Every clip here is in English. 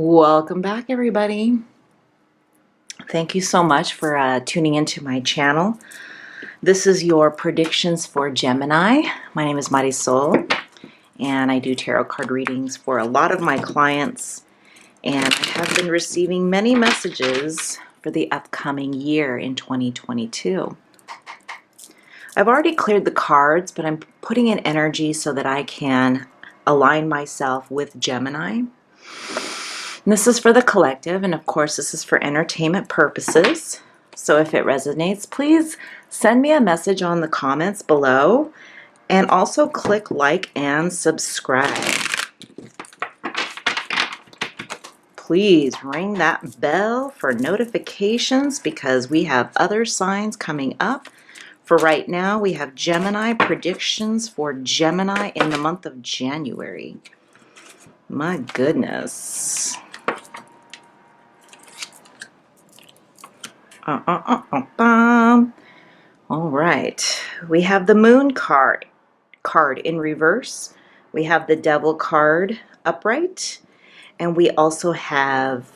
Welcome back, everybody. Thank you so much for tuning into my channel. This is your predictions for Gemini. My name is Marizol, and I do tarot card readings for a lot of my clients. And I have been receiving many messages for the upcoming year in 2022. I've already cleared the cards, but I'm putting in energy so that I can align myself with Gemini. And this is for the collective, and of course this is for entertainment purposes. So if it resonates, please send me a message on the comments below, and also click like and subscribe. Please ring that bell for notifications because we have other signs coming up. For right now, we have Gemini predictions for Gemini in the month of January. My goodness. All right, we have the Moon card in reverse. We have the Devil card upright, and we also have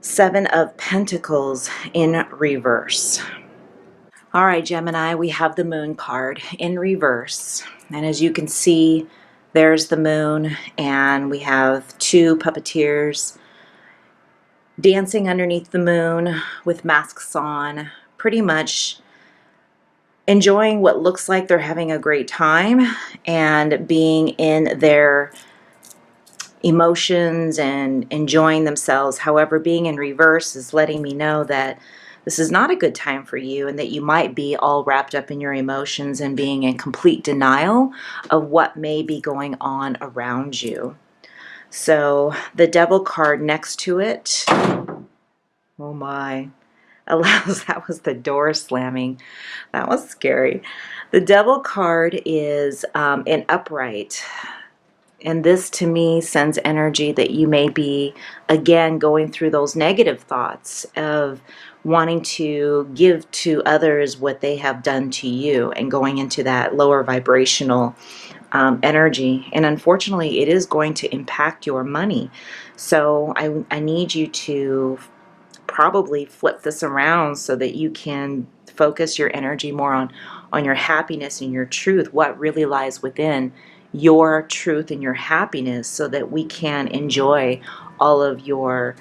Seven of Pentacles in reverse. All right, Gemini, we have the Moon card in reverse, and as you can see, there's the moon, and we have two puppeteers dancing underneath the moon with masks on, pretty much enjoying what looks like they're having a great time and being in their emotions and enjoying themselves. However, being in reverse is letting me know that this is not a good time for you and that you might be all wrapped up in your emotions and being in complete denial of what may be going on around you. So the Devil card next to it, oh my, allows, that was the door slamming. That was scary. The Devil card is an upright. And this to me sends energy that you may be, again, going through those negative thoughts of wanting to give to others what they have done to you and going into that lower vibrational energy. And unfortunately, it is going to impact your money. So I need you to probably flip this around so that you can focus your energy more on your happiness and your truth, what really lies within your truth and your happiness, so that we can enjoy all of your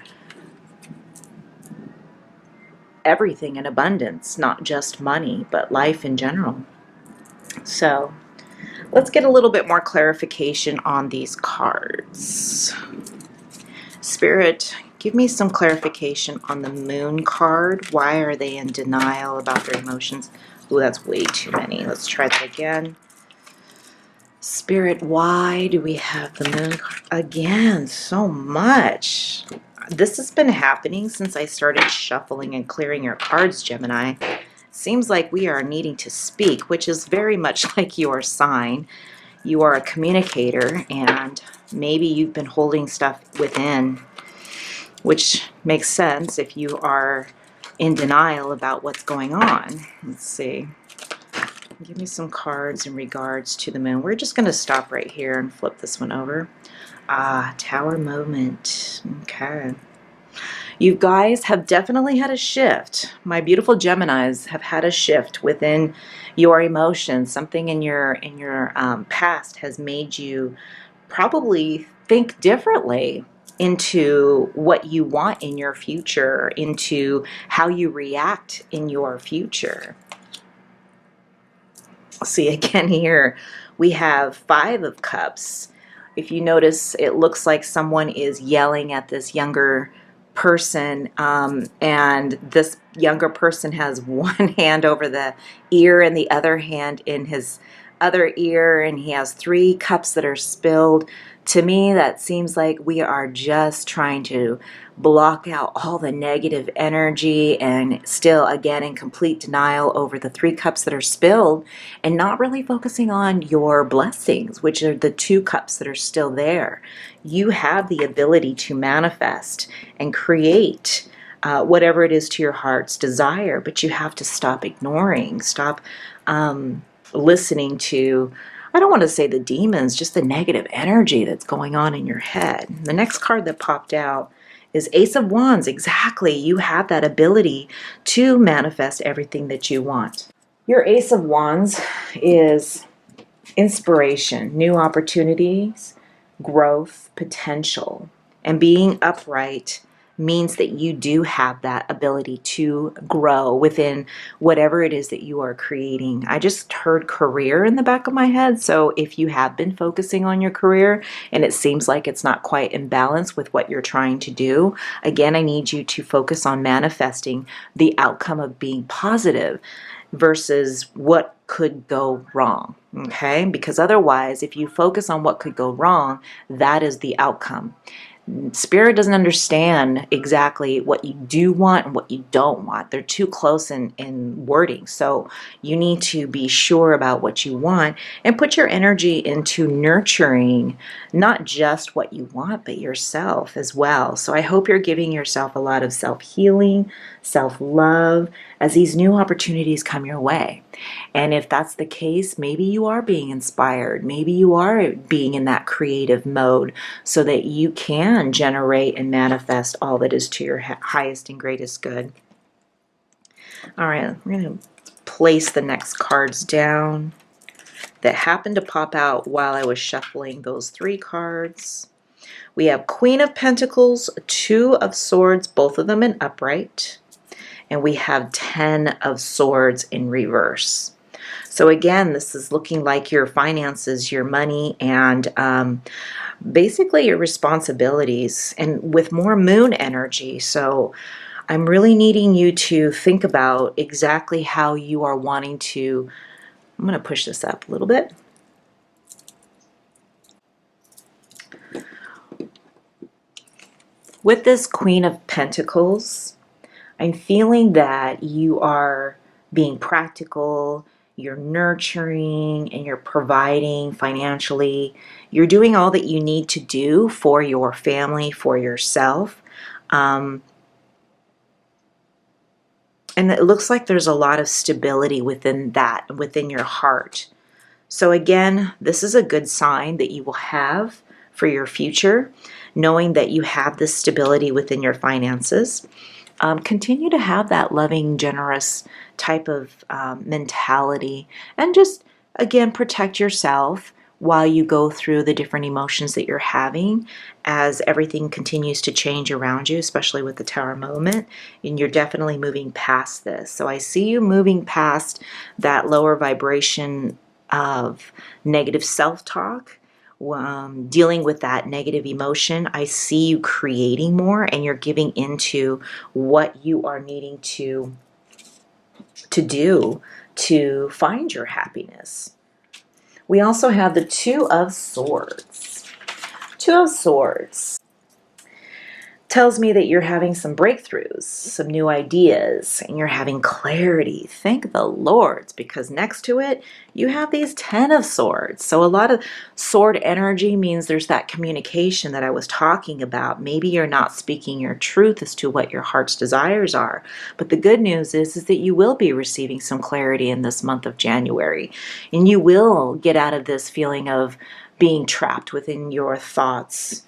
everything in abundance, not just money, but life in general. So let's get a little bit more clarification on these cards. Spirit, give me some clarification on the Moon card. Why are they in denial about their emotions? Oh, that's way too many. Let's try that again. Spirit, why do we have the Moon card? Again, so much. This has been happening since I started shuffling and clearing your cards, Gemini. Seems like we are needing to speak, which is very much like your sign. You are a communicator, and maybe you've been holding stuff within, which makes sense if you are in denial about what's going on. Let's see. Give me some cards in regards to the moon. We're just going to stop right here and flip this one over. Tower moment. Okay. You guys have definitely had a shift. My beautiful Geminis have had a shift within your emotions. Something in your past has made you probably think differently into what you want in your future, into how you react in your future. See, again here, we have Five of Cups. If you notice, it looks like someone is yelling at this younger person, and this younger person has one hand over the ear and the other hand in his other ear, and he has three cups that are spilled. To me, that seems like we are just trying to block out all the negative energy and still, again, in complete denial over the three cups that are spilled and not really focusing on your blessings, which are the two cups that are still there. You have the ability to manifest and create whatever it is to your heart's desire, but you have to stop ignoring, stop listening to I don't want to say the demons, just the negative energy that's going on in your head. The next card that popped out is Ace of Wands. Exactly. You have that ability to manifest everything that you want. Your Ace of Wands is inspiration, new opportunities, growth, potential. And being upright means that you do have that ability to grow within whatever it is that you are creating. I just heard career in the back of my head. So if you have been focusing on your career and it seems like it's not quite in balance with what you're trying to do, again, I need you to focus on manifesting the outcome of being positive versus what could go wrong, okay? Because otherwise, if you focus on what could go wrong, that is the outcome. Spirit doesn't understand exactly what you do want and what you don't want. They're too close in wording. So you need to be sure about what you want and put your energy into nurturing not just what you want, but yourself as well. So I hope you're giving yourself a lot of self-healing, self-love as these new opportunities come your way. And if that's the case, maybe you are being inspired. Maybe you are being in that creative mode so that you can generate and manifest all that is to your highest and greatest good. All right, we're going to place the next cards down that happened to pop out while I was shuffling those 3 cards. We have Queen of Pentacles, 2 of Swords, both of them in upright. And we have 10 of Swords in reverse. So again, this is looking like your finances, your money, and basically your responsibilities, and with more moon energy. So I'm really needing you to think about exactly how you are wanting to, I'm going to push this up a little bit. With this Queen of Pentacles, I'm feeling that you are being practical, you're nurturing, and you're providing financially. You're doing all that you need to do for your family, for yourself. And it looks like there's a lot of stability within that, within your heart. So again, this is a good sign that you will have for your future, knowing that you have this stability within your finances. Continue to have that loving, generous type of mentality, and just, again, protect yourself while you go through the different emotions that you're having as everything continues to change around you, especially with the Tower moment. And you're definitely moving past this. So I see you moving past that lower vibration of negative self-talk. Dealing with that negative emotion. I see you creating more, and you're giving into what you are needing to do to find your happiness. We also have the 2 of Swords. 2 of Swords tells me that you're having some breakthroughs, some new ideas, and you're having clarity. Thank the Lord, because next to it, you have these 10 of Swords. So a lot of sword energy means there's that communication that I was talking about. Maybe you're not speaking your truth as to what your heart's desires are. But the good news is that you will be receiving some clarity in this month of January. And you will get out of this feeling of being trapped within your thoughts.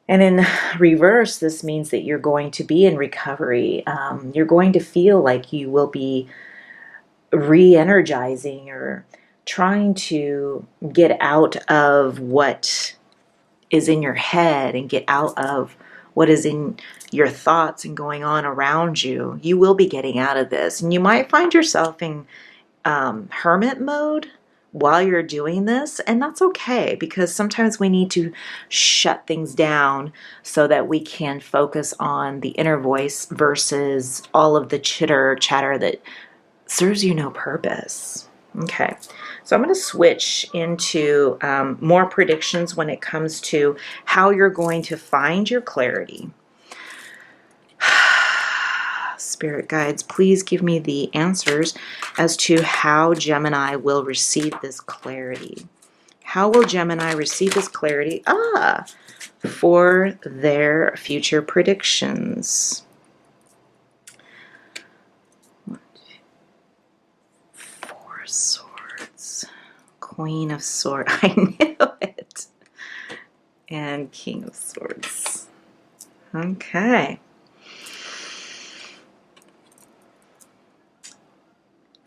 And in reverse, this means that you're going to be in recovery. You're going to feel like you will be re-energizing or trying to get out of what is in your head and get out of what is in your thoughts and going on around you. You will be getting out of this. And you might find yourself in hermit mode while you're doing this, and that's okay, because sometimes we need to shut things down so that we can focus on the inner voice versus all of the chatter that serves you no purpose. Okay, so I'm going to switch into more predictions when it comes to how you're going to find your clarity. Spirit guides, please give me the answers as to how Gemini will receive this clarity. How will Gemini receive this clarity? For their future predictions. Swords. Queen of Swords. I knew it. And King of Swords. Okay.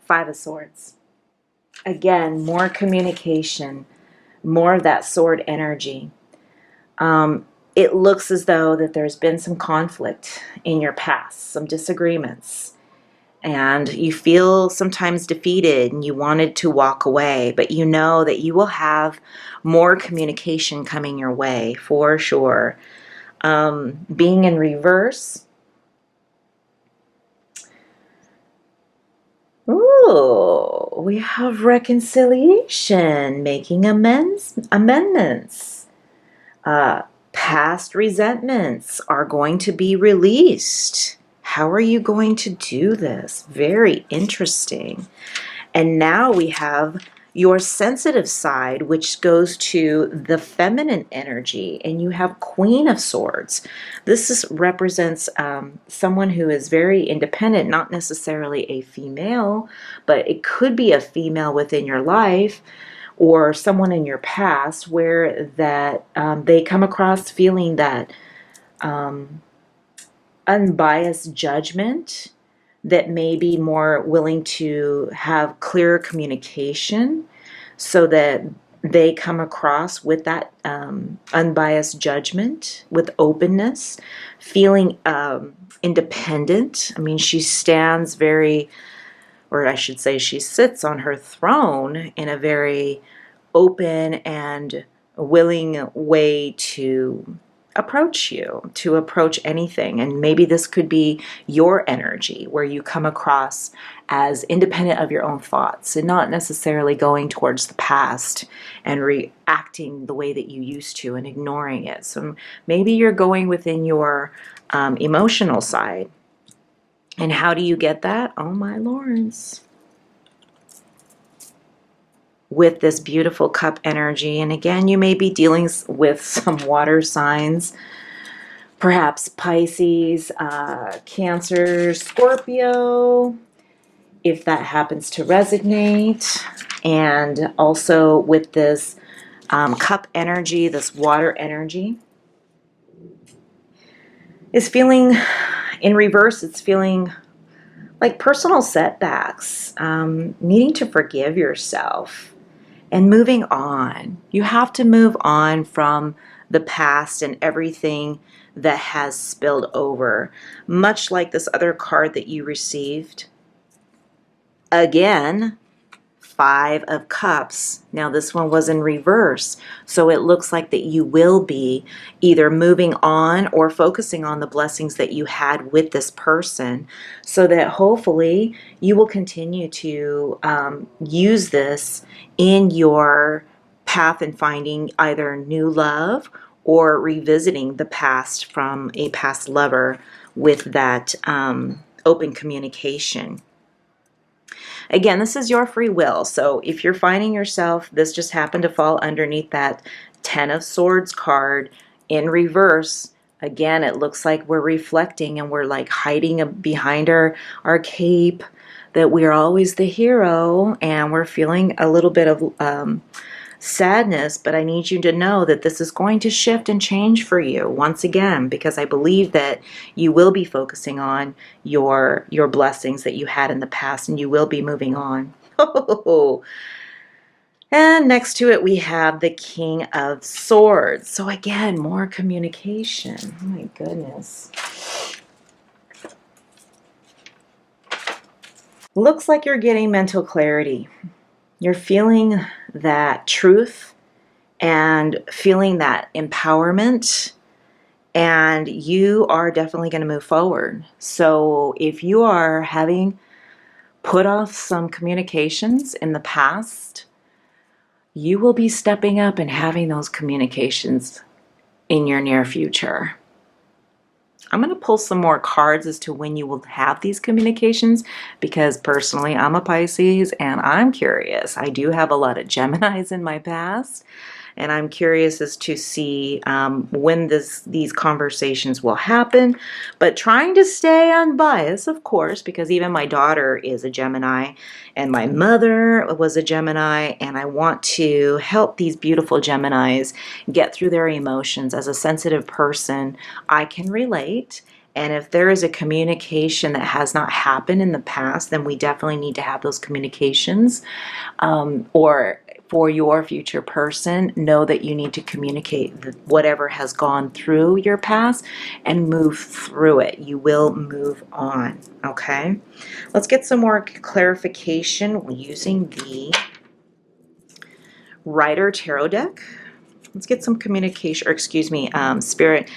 Five of Swords. Again, more communication, more of that sword energy. It looks as though that there's been some conflict in your past, some disagreements, and you feel sometimes defeated and you wanted to walk away, but you know that you will have more communication coming your way for sure. Being in reverse. Ooh, we have reconciliation, making amendments. Past resentments are going to be released. How are you going to do this? Very interesting. And now we have your sensitive side, which goes to the feminine energy, and you have Queen of Swords. This represents someone who is very independent, not necessarily a female, but it could be a female within your life or someone in your past where that they come across feeling that unbiased judgment, that may be more willing to have clearer communication so that they come across with that unbiased judgment, with openness, feeling independent. I mean, she stands very, or I should say she sits on her throne in a very open and willing way to approach you, to approach anything. And maybe this could be your energy where you come across as independent of your own thoughts and not necessarily going towards the past and reacting the way that you used to and ignoring it. So maybe you're going within your emotional side. And how do you get that? Oh my lords. With this beautiful cup energy. And again, you may be dealing with some water signs, perhaps Pisces, Cancer, Scorpio, if that happens to resonate. And also with this cup energy, this water energy, is feeling in reverse. It's feeling like personal setbacks, needing to forgive yourself and moving on. You have to move on from the past and everything that has spilled over. Much like this other card that you received. Again, Five of Cups. Now this one was in reverse. So it looks like that you will be either moving on or focusing on the blessings that you had with this person, so that hopefully you will continue to use this in your path in finding either new love or revisiting the past from a past lover with that open communication. Again, this is your free will. So if you're finding yourself, this just happened to fall underneath that Ten of Swords card in reverse. Again, it looks like we're reflecting and we're like hiding behind our cape, that we're always the hero, and we're feeling a little bit of sadness. But I need you to know that this is going to shift and change for you once again, because I believe that you will be focusing on your blessings that you had in the past, and you will be moving on. And next to it we have the King of Swords. So again, more communication. Oh my goodness. Looks like you're getting mental clarity. You're feeling that truth and feeling that empowerment, and you are definitely going to move forward. So if you are having put off some communications in the past, you will be stepping up and having those communications in your near future. I'm going to pull some more cards as to when you will have these communications, because personally I'm a Pisces and I'm curious. I do have a lot of Geminis in my past, and I'm curious as to see when these conversations will happen, but trying to stay unbiased, of course, because even my daughter is a Gemini and my mother was a Gemini, and I want to help these beautiful Geminis get through their emotions. As a sensitive person, I can relate. And if there is a communication that has not happened in the past, then we definitely need to have those communications. Or for your future person, know that you need to communicate whatever has gone through your past and move through it. You will move on, okay? Let's get some more clarification using the Rider Tarot deck. Let's get some communication, or excuse me, Spirit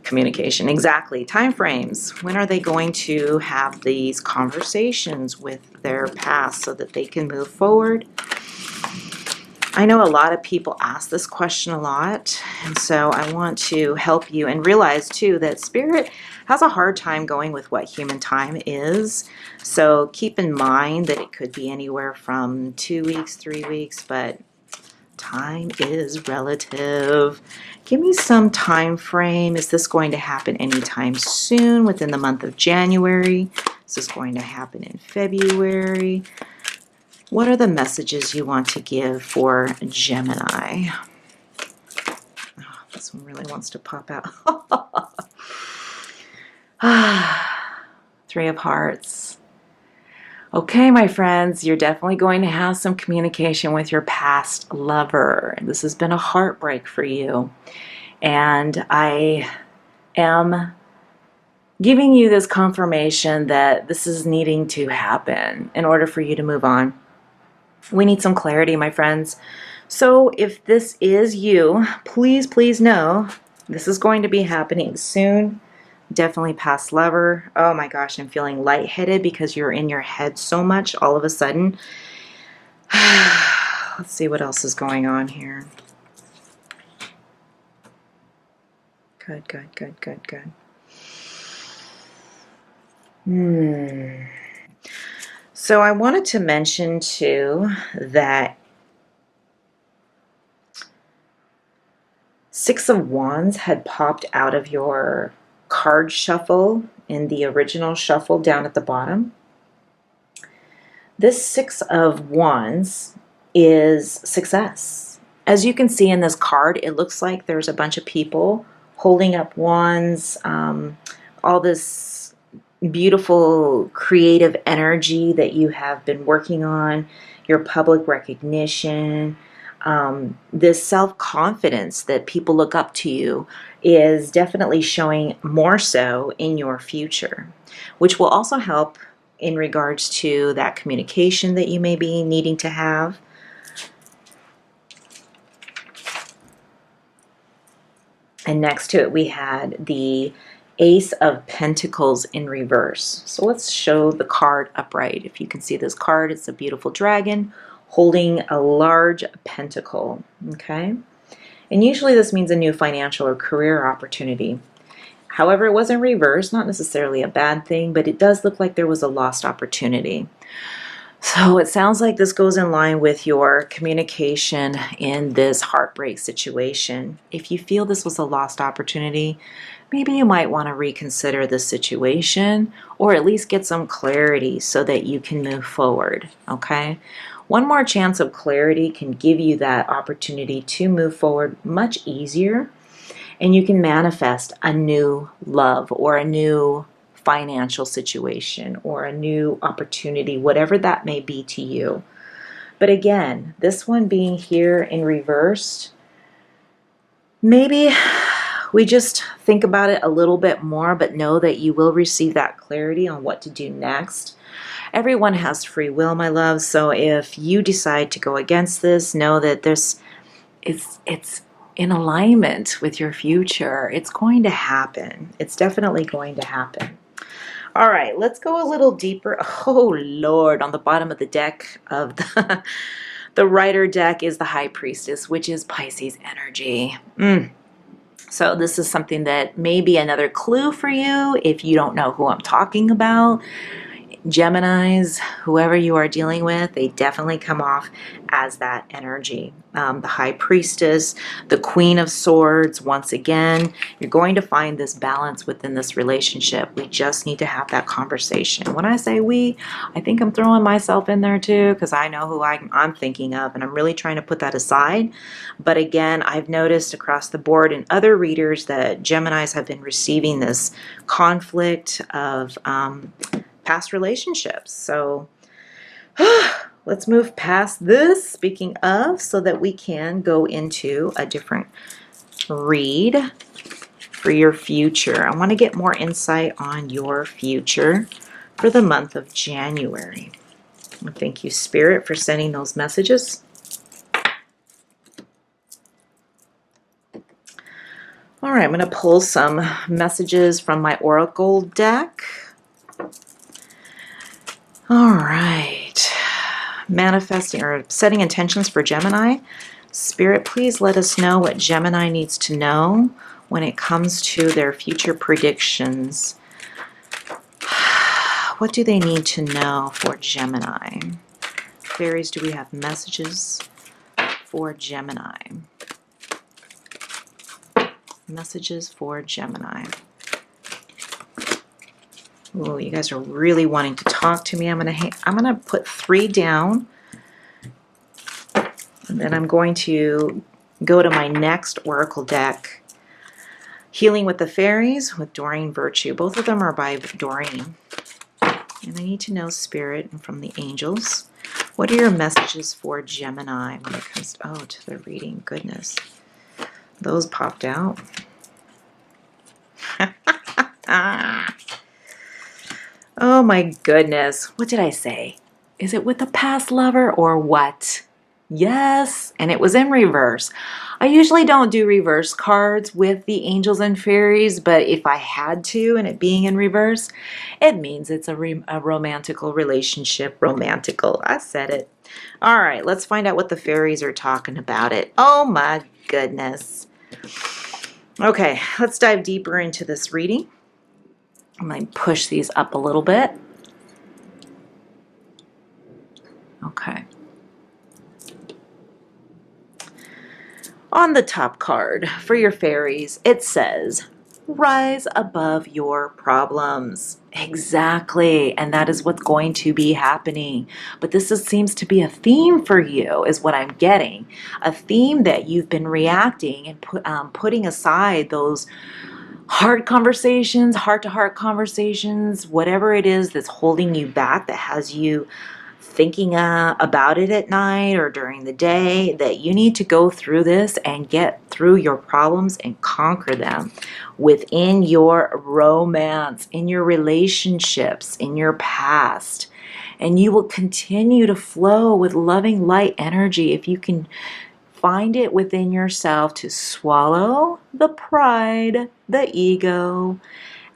communication. Exactly. Time frames. When are they going to have these conversations with their past so that they can move forward? I know a lot of people ask this question a lot, and so I want to help you and realize too that Spirit has a hard time going with what human time is. So keep in mind that it could be anywhere from 2 weeks, 3 weeks, but time is relative. Give me some time frame. Is this going to happen anytime soon within the month of January? Is this going to happen in February? What are the messages you want to give for Gemini? Oh, this one really wants to pop out. Three of Hearts. Okay, my friends, you're definitely going to have some communication with your past lover. This has been a heartbreak for you. And I am giving you this confirmation that this is needing to happen in order for you to move on. We need some clarity, my friends. So if this is you, please, please know this is going to be happening soon. Definitely past lover. Oh my gosh, I'm feeling lightheaded because you're in your head so much all of a sudden. Let's see what else is going on here. Good, good, good, good, good. So I wanted to mention too that Six of Wands had popped out of your card shuffle in the original shuffle down at the bottom. This Six of Wands is success. As you can see in this card, it looks like there's a bunch of people holding up wands, all this beautiful creative energy that you have been working on, your public recognition, this self-confidence that people look up to you is definitely showing more so in your future, which will also help in regards to that communication that you may be needing to have. And next to it, we had the Ace of Pentacles in reverse. So let's show the card upright. If you can see this card, it's a beautiful dragon holding a large pentacle, okay? And usually this means a new financial or career opportunity. However, it was in reverse, not necessarily a bad thing, but it does look like there was a lost opportunity. So it sounds like this goes in line with your communication in this heartbreak situation. If you feel this was a lost opportunity, maybe you might want to reconsider the situation or at least get some clarity so that you can move forward, okay? One more chance of clarity can give you that opportunity to move forward much easier, and you can manifest a new love or a new financial situation or a new opportunity, whatever that may be to you. But again, this one being here in reverse, maybe we just think about it a little bit more, but know that you will receive that clarity on what to do next. Everyone has free will, my love, so if you decide to go against this, know that this it's in alignment with your future. It's going to happen. It's definitely going to happen. All right, let's go a little deeper. Oh, Lord, on the bottom of the deck of the Rider deck is the High Priestess, which is Pisces energy. So this is something that may be another clue for you if you don't know who I'm talking about. Geminis, whoever you are dealing with, they definitely come off as that energy. The High Priestess, the Queen of Swords, once again, you're going to find this balance within this relationship. We just need to have that conversation. When I say we, I think I'm throwing myself in there too, because I know who I'm thinking of, and I'm really trying to put that aside. But again, I've noticed across the board in other readers that Geminis have been receiving this conflict of past relationships. So let's move past this, speaking of, so that we can go into a different read for your future. I want to get more insight on your future for the month of January. Thank you, Spirit, for sending those messages. All right, I'm going to pull some messages from my Oracle deck. All right. Manifesting or setting intentions for Gemini. Spirit, please let us know what Gemini needs to know when it comes to their future predictions. What do they need to know for Gemini? Fairies, do we have messages for Gemini? Messages for Gemini. Oh, you guys are really wanting to talk to me. I'm gonna put 3 down, and then I'm going to go to my next Oracle deck, Healing with the Fairies with Doreen Virtue. Both of them are by Doreen. And I need to know, Spirit, and from the angels, what are your messages for Gemini when it comes to the reading? Goodness, those popped out. Oh my goodness. What did I say? Is it with a past lover or what? Yes, and it was in reverse. I usually don't do reverse cards with the angels and fairies, but if I had to and it being in reverse, it means it's a romantical relationship. Romantical. I said it. All right, let's find out what the fairies are talking about it. Oh my goodness. Okay, let's dive deeper into this reading. I'm going to push these up a little bit. Okay. On the top card for your fairies, it says, rise above your problems. Exactly. And that is what's going to be happening. But seems to be a theme for you, is what I'm getting. A theme that you've been reacting and putting aside those hard conversations, heart-to-heart conversations, whatever it is that's holding you back, that has you thinking about it at night or during the day, that you need to go through this and get through your problems and conquer them within your romance, in your relationships, in your past. And you will continue to flow with loving light energy if you can find it within yourself to swallow the pride, the ego,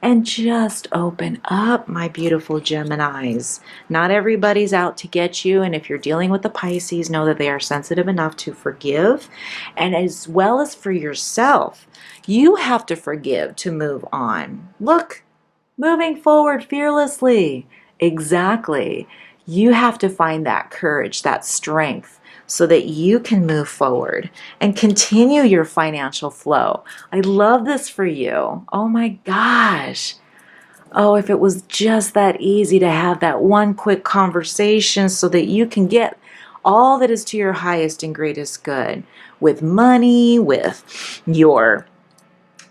and just open up, my beautiful Geminis. Not everybody's out to get you, and if you're dealing with the Pisces, know that they are sensitive enough to forgive, and as well as for yourself, you have to forgive to move on. Look, moving forward fearlessly. Exactly. You have to find that courage, that strength, so that you can move forward and continue your financial flow. I love this for you. Oh my gosh. Oh, if it was just that easy to have that one quick conversation so that you can get all that is to your highest and greatest good with money, with your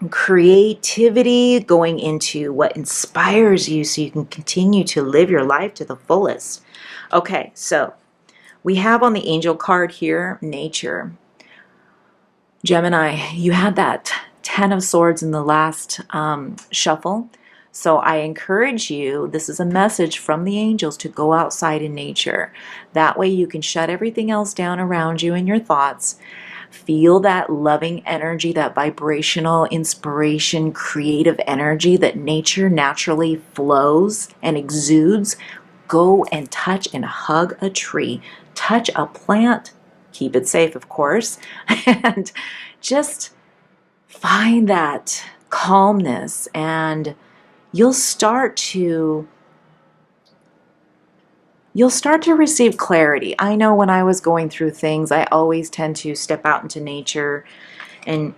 creativity, going into what inspires you so you can continue to live your life to the fullest. Okay, so we have on the angel card here, nature. Gemini, you had that 10 of Swords in the last shuffle. So I encourage you, this is a message from the angels, to go outside in nature. That way you can shut everything else down around you and your thoughts. Feel that loving energy, that vibrational inspiration, creative energy that nature naturally flows and exudes. Go and touch and hug a tree. Touch a plant. Keep it safe, of course. And just find that calmness, and you'll start to you'll start to receive clarity. I know when I was going through things, I always tend to step out into nature and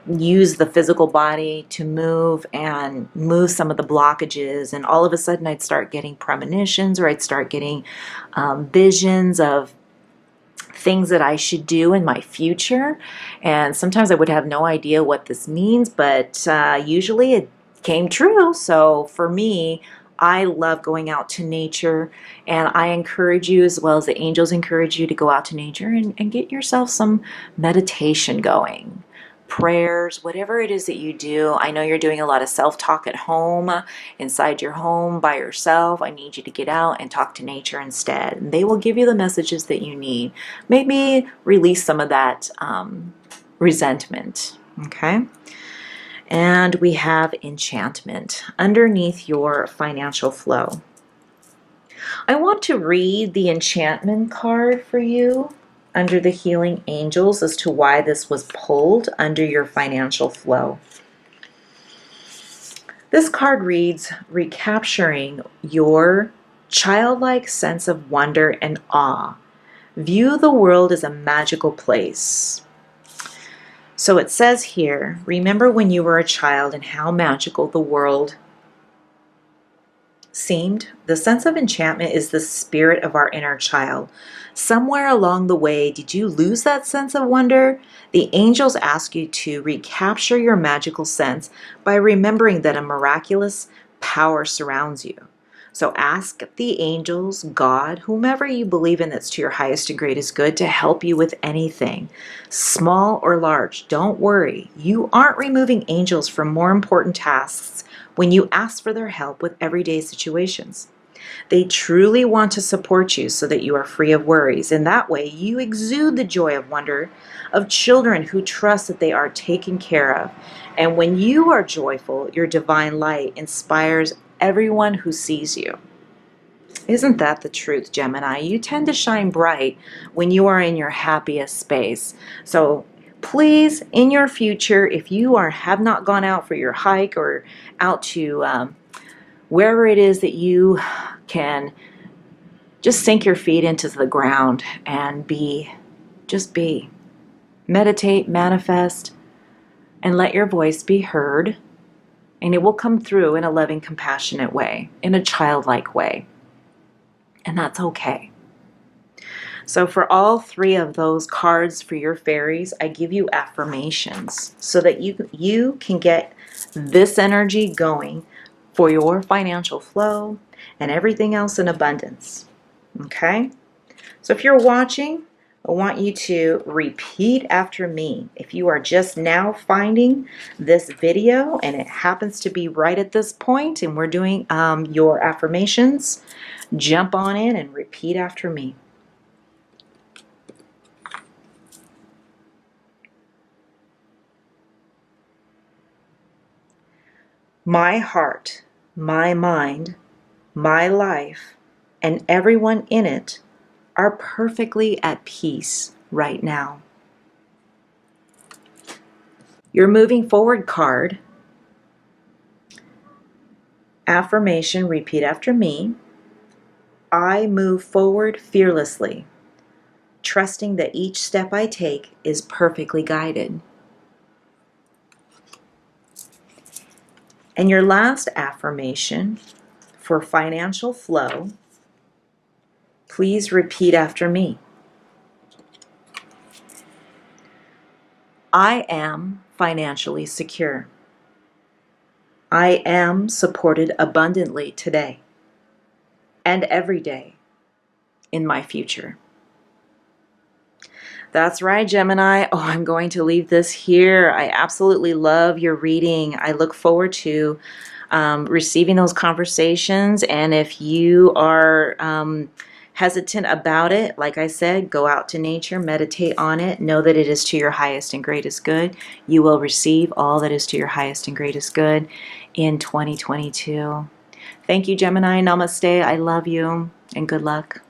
use the physical body to move and move some of the blockages, and all of a sudden I'd start getting premonitions, or I'd start getting visions of things that I should do in my future. And sometimes I would have no idea what this means, but usually it came true. So for me, I love going out to nature, and I encourage you, as well as the angels encourage you, to go out to nature and get yourself some meditation going. Prayers, whatever it is that you do. I know you're doing a lot of self-talk at home, inside your home by yourself. I need you to get out and talk to nature instead. And they will give you the messages that you need. Maybe release some of that resentment. Okay? And we have enchantment underneath your financial flow. I want to read the enchantment card for you under the healing angels as to why this was pulled under your financial flow. This card reads, recapturing your childlike sense of wonder and awe. View the world as a magical place. So it says here, remember when you were a child and how magical the world seemed? The sense of enchantment is the spirit of our inner child. Somewhere along the way, did you lose that sense of wonder? The angels ask you to recapture your magical sense by remembering that a miraculous power surrounds you. So ask the angels, God, whomever you believe in that's to your highest and greatest good, to help you with anything, small or large. Don't worry. You aren't removing angels from more important tasks when you ask for their help with everyday situations. They truly want to support you so that you are free of worries. In that way, you exude the joy of wonder of children who trust that they are taken care of. And when you are joyful, your divine light inspires everyone who sees you. Isn't that the truth, Gemini? You tend to shine bright when you are in your happiest space. So please, in your future, if you have not gone out for your hike or out to wherever it is that you can just sink your feet into the ground and just be. Meditate, manifest, and let your voice be heard. And it will come through in a loving, compassionate way, in a childlike way. And that's okay. So for all three of those cards for your fairies, I give you affirmations so that you can get this energy going for your financial flow and everything else in abundance. Okay? So if you're watching, I want you to repeat after me. If you are just now finding this video and it happens to be right at this point and we're doing your affirmations, jump on in and repeat after me. My heart, my mind, my life, and everyone in it are perfectly at peace right now. Your moving forward card, affirmation, repeat after me. I move forward fearlessly, trusting that each step I take is perfectly guided. And your last affirmation for financial flow, please repeat after me. I am financially secure. I am supported abundantly today and every day in my future. That's right, Gemini. Oh, I'm going to leave this here. I absolutely love your reading. I look forward to receiving those conversations. And if you are hesitant about it, like I said, go out to nature, meditate on it, know that it is to your highest and greatest good. You will receive all that is to your highest and greatest good in 2022. Thank you, Gemini. Namaste. I love you and good luck.